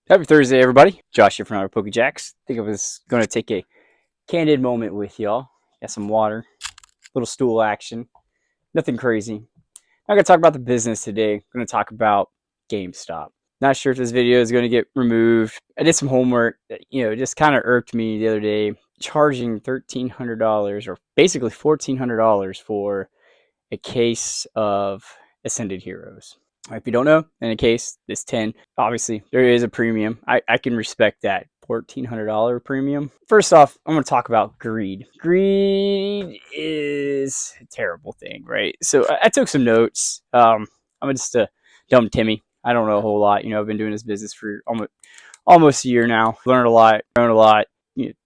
Happy Thursday, everybody. Josh here from Outer PokeJacks. I think I was going to take a candid moment with y'all. Got some water, little stool action, nothing crazy. I'm going to talk about the business today. I'm going to talk about GameStop. Not sure if this video is going to get removed. I did some homework that, it just kind of irked me the other day. Charging $1,300 or basically $1,400 for a case of Ascended Heroes. If you don't know, in a case, this 10, obviously there is a premium. I can respect that $1,400 premium. First off, I'm going to talk about greed. Greed is a terrible thing, right? So I took some notes. I'm just a dumb Timmy. I don't know a whole lot. I've been doing this business for almost a year now. Learned a lot, grown a lot,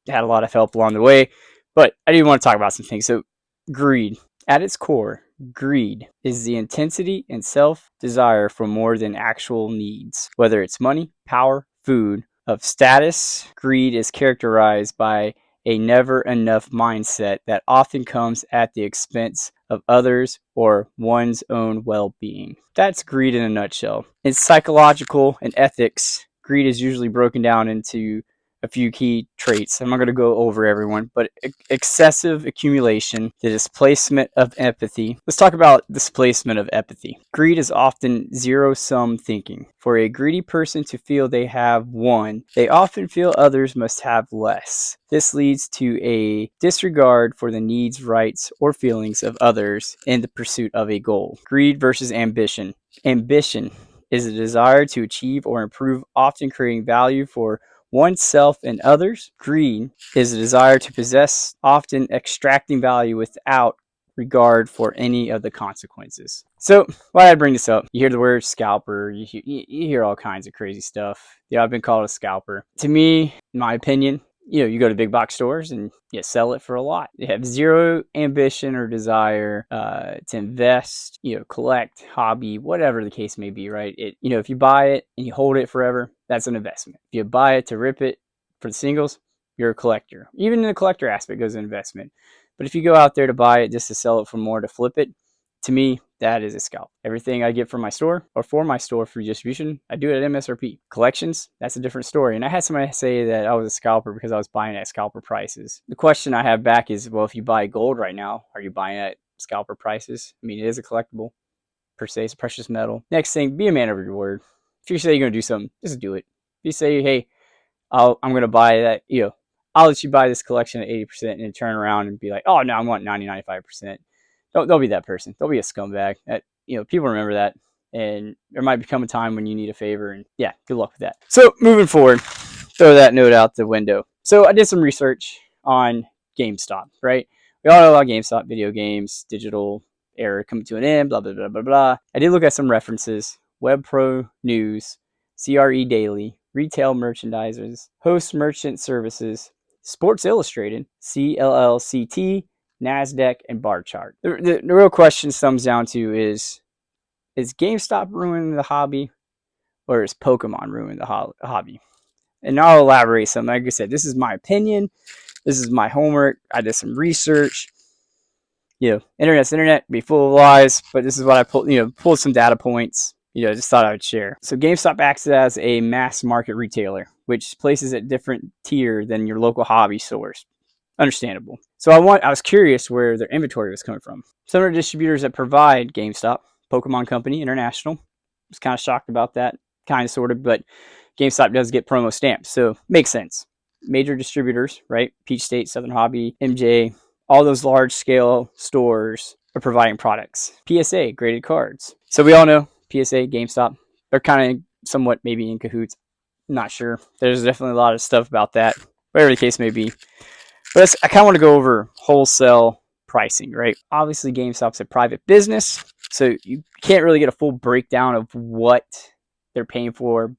had a lot of help along the way. But I do want to talk about some things. So greed, at its core, greed is the intensity and self-desire for more than actual needs, whether it's money, power, food, of status. Greed is characterized by a never enough mindset that often comes at the expense of others or one's own well-being. That's greed in a nutshell. In psychological and ethics, greed is usually broken down into a few key traits. I'm not going to go over everyone, but excessive accumulation, the displacement of empathy. Let's talk about displacement of empathy. Greed is often zero-sum thinking. For a greedy person to feel they have one, they often feel others must have less. This leads to a disregard for the needs, rights, or feelings of others in the pursuit of a goal. Greed versus ambition. Ambition is a desire to achieve or improve, often creating value for oneself and others. Greed is a desire to possess, often extracting value without regard for any of the consequences. So, why did I bring this up? You hear the word scalper, you hear all kinds of crazy stuff. Yeah, I've been called a scalper. To me, in my opinion, you go to big box stores and you sell it for a lot. You have zero ambition or desire to invest, collect, hobby, whatever the case may be, right? If you buy it and you hold it forever, that's an investment. If you buy it to rip it for the singles, you're a collector. Even in the collector aspect goes an investment. But if you go out there to buy it just to sell it for more to flip it, to me, that is a scalp. Everything I get from my store or for my store for distribution, I do it at MSRP. Collections, that's a different story. And I had somebody say that I was a scalper because I was buying at scalper prices. The question I have back is, well, if you buy gold right now, are you buying at scalper prices? I mean, it is a collectible per se. It's a precious metal. Next thing, be a man of your word. If you say you're going to do something, just do it. If you say, hey, I'm going to buy that, I'll let you buy this collection at 80% and then turn around and be like, oh, no, I want 90-95%. Don't be that person. Don't be a scumbag. People remember that, and there might become a time when you need a favor, and yeah, good luck with that. So moving forward, throw that note out the window. So I did some research on GameStop, right? We all know about GameStop, video games, digital era coming to an end, blah, blah, blah, blah, blah. I did look at some references. WebPro News, CRE Daily, Retail Merchandisers, Host Merchant Services, Sports Illustrated, CLLCT, NASDAQ, and bar chart. The real question comes down to is GameStop ruining the hobby, or is Pokemon ruining the hobby? And I'll elaborate some. Like I said, this is my opinion. This is my homework. I did some research. Internet's internet, be full of lies, but this is what I pulled some data points. Just thought I would share. So GameStop acts as a mass market retailer, which places at different tier than your local hobby stores. Understandable. So I was curious where their inventory was coming from. Some of the distributors that provide GameStop, Pokemon Company International, was kind of shocked about that, kind of sort of, but GameStop does get promo stamps, so makes sense. Major distributors, right? Peach State, Southern Hobby, MJ, all those large scale stores are providing products. PSA, graded cards. So we all know PSA, GameStop, they're kind of somewhat maybe in cahoots. Not sure. There's definitely a lot of stuff about that, whatever the case may be. But I kind of want to go over wholesale pricing, right? Obviously, GameStop's a private business, so you can't really get a full breakdown of what they're paying for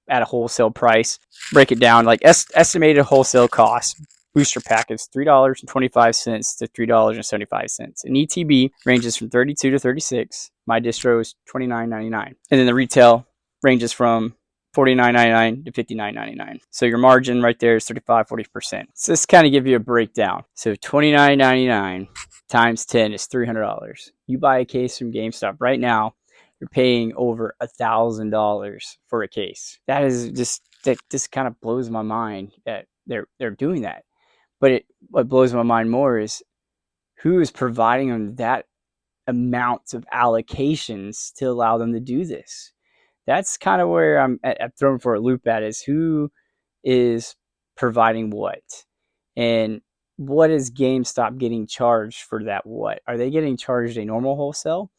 at a wholesale price. Break it down, like estimated wholesale cost. Booster pack is $3.25 to $3.75. An ETB ranges from 32 to 36. My distro is $29.99. And then the retail ranges from $49.99 to $59.99. So your margin right there is 35-40%. So this kind of give you a breakdown. So $29.99 times 10 is $300. You buy a case from GameStop right now, you're paying over $1,000 for a case. That is just that just kind of blows my mind that they're doing that. But what blows my mind more is who is providing them that amount of allocations to allow them to do this. That's kind of where I'm thrown for a loop at, is who is providing what, and what is GameStop getting charged for that? What are they getting charged a normal wholesale?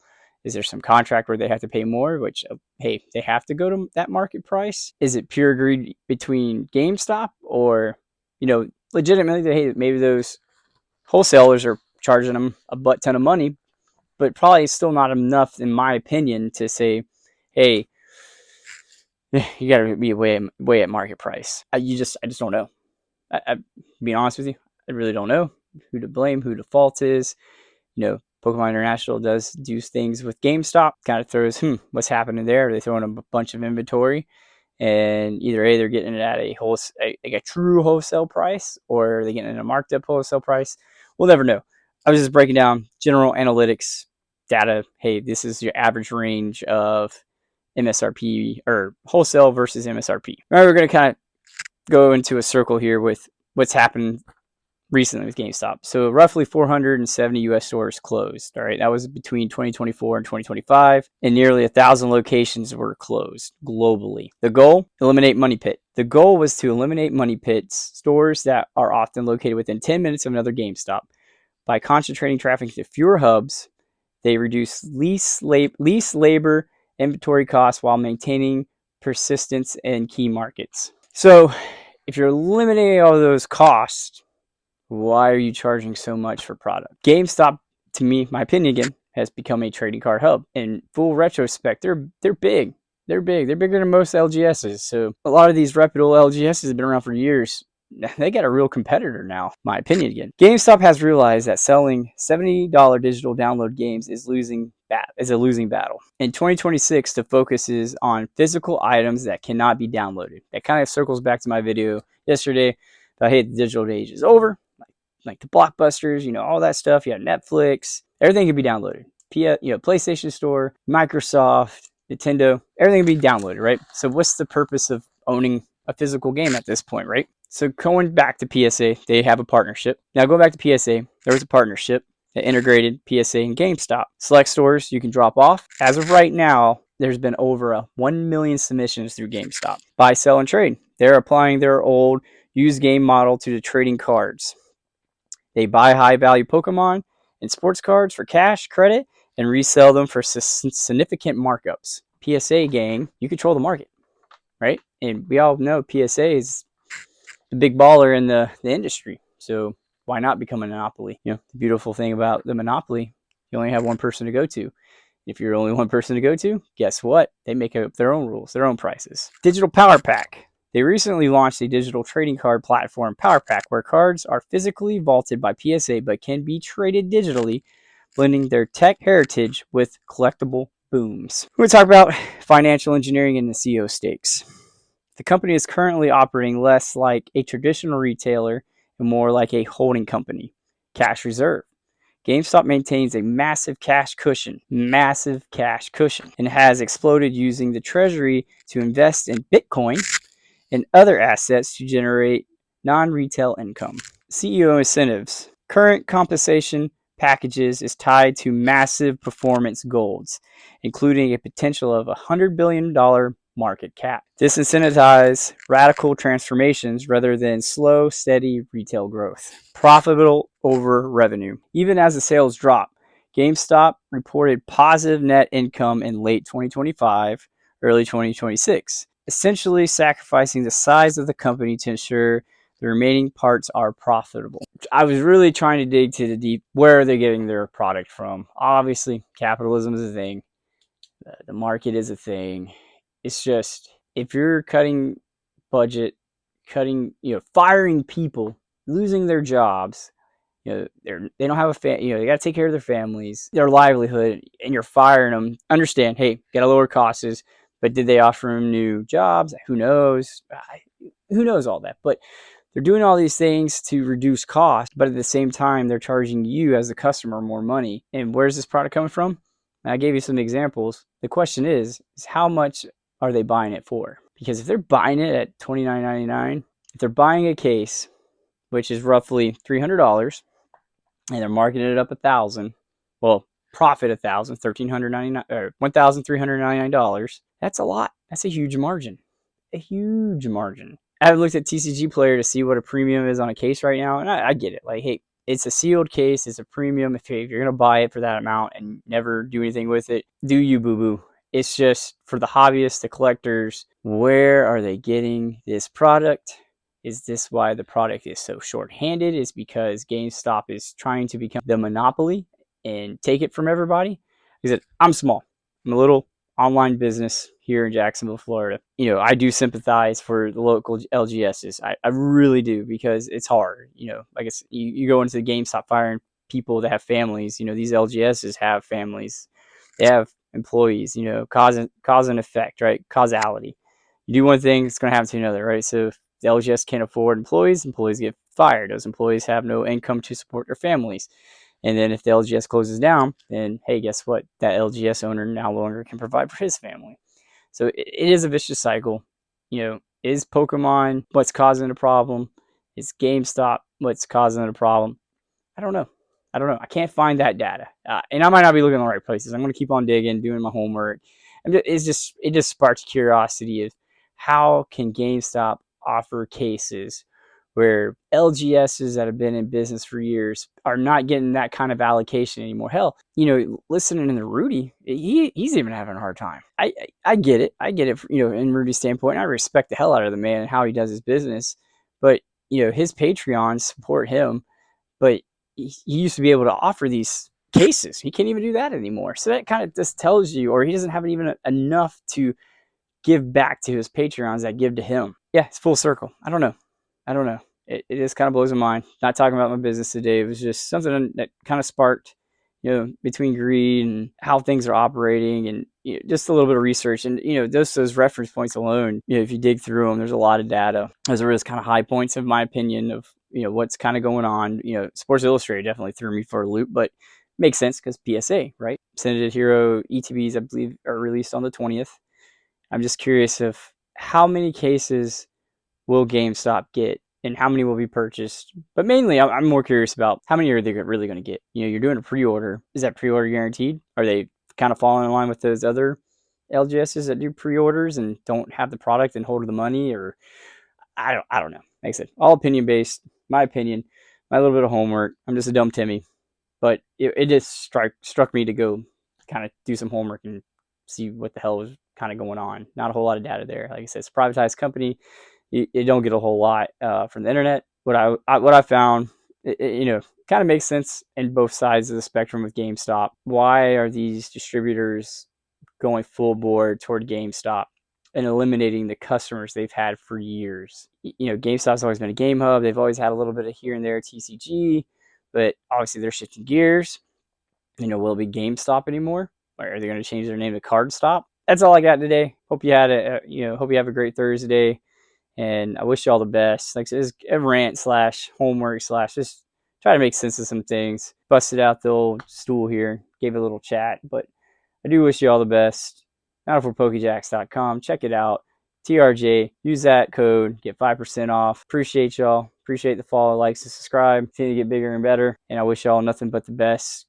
Is there some contract where they have to pay more, which, hey, they have to go to that market price? Is it pure greed between GameStop, or, legitimately, hey, maybe those wholesalers are charging them a butt ton of money, but probably still not enough, in my opinion, to say, hey, you got to be way at market price. I just don't know. Being honest with you, I really don't know who to blame, who the fault is. Pokemon International does do things with GameStop, kind of throws, what's happening there? Are they throwing a bunch of inventory, and either they're getting it at a true wholesale price, or are they getting it at a marked up wholesale price? We'll never know. I was just breaking down general analytics data. Hey, this is your average range of MSRP, or wholesale versus MSRP. Now we're going to kind of go into a circle here with what's happened recently with GameStop. So roughly 470 US stores closed. All right, that was between 2024 and 2025, and nearly 1,000 locations were closed globally. The goal: eliminate money pit. The goal was to eliminate money pits, stores that are often located within 10 minutes of another GameStop. By concentrating traffic to fewer hubs, they reduce lease labor, inventory costs, while maintaining persistence in key markets. So if you're eliminating all those costs, why are you charging so much for product? GameStop, to me, my opinion again, has become a trading card hub. In full retrospect, they're big. They're big. They're bigger than most LGSs. So a lot of these reputable LGSs have been around for years. They got a real competitor now, my opinion again. GameStop has realized that selling $70 digital download games is a losing battle. In 2026, the focus is on physical items that cannot be downloaded. That kind of circles back to my video yesterday about, hey, the digital age is over. Like the blockbusters, all that stuff. You got Netflix, everything can be downloaded. PlayStation Store, Microsoft, Nintendo, everything can be downloaded, right? So what's the purpose of owning a physical game at this point, right? So going back to PSA, they have a partnership. Now going back to PSA, there was a partnership that integrated PSA and GameStop. Select stores you can drop off. As of right now, there's been over 1 million submissions through GameStop. Buy, sell, and trade. They're applying their old used game model to the trading cards. They buy high-value Pokemon and sports cards for cash, credit, and resell them for significant markups. PSA gang, you control the market, right? And we all know PSA is the big baller in the industry. So why not become a monopoly? The beautiful thing about the monopoly, you only have one person to go to. If you're only one person to go to, guess what? They make up their own rules, their own prices. Digital Power Pack. They recently launched a digital trading card platform, Power Pack, where cards are physically vaulted by PSA but can be traded digitally, blending their tech heritage with collectible booms. We're going to talk about financial engineering and the CEO stakes. The company is currently operating less like a traditional retailer and more like a holding company. Cash reserve. GameStop maintains a massive cash cushion, and has exploded using the treasury to invest in Bitcoin and other assets to generate non-retail income. CEO incentives. Current compensation packages is tied to massive performance goals, including a potential of $100 billion market cap. This incentivizes radical transformations rather than slow, steady retail growth. Profitable over revenue. Even as the sales drop, GameStop reported positive net income in late 2025, early 2026, essentially sacrificing the size of the company to ensure the remaining parts are profitable. I was really trying to dig to the deep. Where are they getting their product from? Obviously, capitalism is a thing. The market is a thing. It's just, if you're cutting budget, firing people, losing their jobs, they don't have they got to take care of their families, their livelihood, and you're firing them. Understand, hey, got to lower costs, but did they offer them new jobs? Who knows? Who knows all that? But they're doing all these things to reduce cost, but at the same time, they're charging you as the customer more money. And where's this product coming from? I gave you some examples. The question is how much are they buying it for? Because if they're buying it at $29.99, if they're buying a case, which is roughly $300, and they're marketing it up $1,000, well, profit $1,000, $1,399 or $1,399. That's a lot. That's a huge margin. A huge margin. I haven't looked at TCG Player to see what a premium is on a case right now, and I get it. Like, hey, it's a sealed case. It's a premium. If you're going to buy it for that amount and never do anything with it, do you, boo-boo. It's just for the hobbyists, the collectors, where are they getting this product? Is this why the product is so short-handed? Is because GameStop is trying to become the monopoly and take it from everybody? Because I'm small. I'm a little online business here in Jacksonville, Florida. I do sympathize for the local LGSs. I really do, because it's hard. Like you go into the GameStop firing people that have families. These LGSs have families. They have employees. Cause and effect, right? Causality. You do one thing, it's going to happen to another, right? So if the LGS can't afford employees get fired. Those employees have no income to support their families. And then if the LGS closes down, then hey, guess what? That LGS owner no longer can provide for his family. So it is a vicious cycle. Is Pokemon what's causing the problem? Is GameStop what's causing the problem? I don't know. I can't find that data, and I might not be looking in the right places. I'm going to keep on digging, doing my homework. It just sparks curiosity of how can GameStop offer cases where LGSs that have been in business for years are not getting that kind of allocation anymore. Hell, listening to Rudy, he's even having a hard time. I get it. In Rudy's standpoint, I respect the hell out of the man and how he does his business. But, his Patreons support him. But he used to be able to offer these cases. He can't even do that anymore. So that kind of just tells you, or he doesn't have even enough to give back to his Patreons that give to him. Yeah, it's full circle. I don't know. It just kind of blows my mind. Not talking about my business today. It was just something that kind of sparked, between greed and how things are operating, and just a little bit of research. And those reference points alone, if you dig through them, there's a lot of data. Those are just kind of high points, in my opinion, of what's kind of going on. Sports Illustrated definitely threw me for a loop, but makes sense because PSA, right? Syndicate Hero ETBs, I believe, are released on the 20th. I'm just curious of how many cases will GameStop get and how many will be purchased. But mainly, I'm more curious about how many are they really going to get. You're doing a pre-order. Is that pre-order guaranteed? Are they kind of falling in line with those other LGSs that do pre-orders and don't have the product and hold the money? Or I don't know. Like I said, all opinion based. My opinion, my little bit of homework. I'm just a dumb Timmy. But it just struck me to go kind of do some homework and see what the hell was kind of going on. Not a whole lot of data there. Like I said, it's a privatized company. You don't get a whole lot from the internet. What I found, kind of makes sense in both sides of the spectrum with GameStop. Why are these distributors going full board toward GameStop and eliminating the customers they've had for years? GameStop's always been a game hub. They've always had a little bit of here and there TCG, but obviously they're shifting gears. Will it be GameStop anymore? Or are they going to change their name to CardStop? That's all I got today. Hope you had hope you have a great Thursday. And I wish you all the best. Like I said, it's a rant / homework / just try to make sense of some things. Busted out the old stool here, gave it a little chat. But I do wish you all the best. Now for PokeJacks.com. Check it out. TRJ. Use that code. Get 5% off. Appreciate y'all. Appreciate the follow, likes, and subscribe. Continue to get bigger and better. And I wish y'all nothing but the best.